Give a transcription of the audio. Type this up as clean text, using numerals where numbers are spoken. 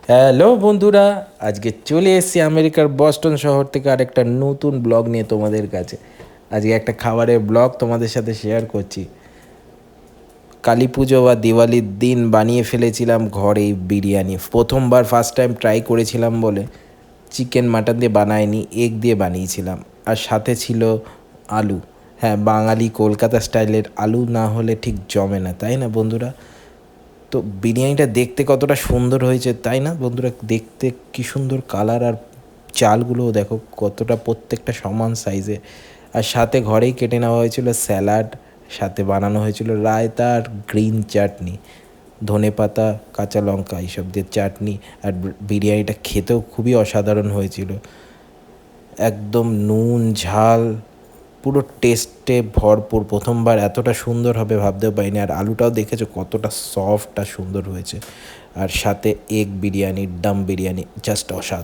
Hello বন্ধুরা, আজকে চলে এসেছি আমেরিকার বস্টন শহর থেকে আরেকটা নতুন ব্লগ নিয়ে তোমাদের কাছে। আজকে একটা খাবারের ব্লগ তোমাদের সাথে শেয়ার করছি। কালী পুজো বা দিওয়ালির দিন বানিয়ে ফেলেছিলাম ঘরেই বিরিয়ানি। প্রথমবার ফার্স্ট টাইম ট্রাই করেছিলাম বলে চিকেন মাটন দিয়ে বানাইনি, এগ দিয়ে বানিয়েছিলাম। আর সাথে ছিল আলু। হ্যাঁ, বাঙালি কলকাতা স্টাইলের আলু না হলে ঠিক জমে না, তাই না বন্ধুরা? তো বিরিয়ানিটা দেখতে কতটা সুন্দর হয়েছে তাই না বন্ধুরা? দেখতে কি সুন্দর কালার, আর চালগুলোও দেখো কতটা প্রত্যেকটা সমান সাইজে। আর সাথে ঘরেই কেটে নেওয়া হয়েছিল স্যালাড, সাথে বানানো হয়েছিল রায়তা আর গ্রিন চাটনি, ধনেপাতা, কাঁচা লঙ্কা এইসব দিয়ে চাটনি। আর বিরিয়ানিটা খেতেও খুবই অসাধারণ হয়েছিল। একদম নুন ঝাল পুরো টেস্টে ভরপুর। প্রথমবার এতটা সুন্দর হবে ভাবতেও পারিনি। আর আলুটাও দেখেছো কতটা সফট আর সুন্দর হয়েছে। আর সাথে এগ বিরিয়ানি, দম বিরিয়ানি, জাস্ট অসাধারণ।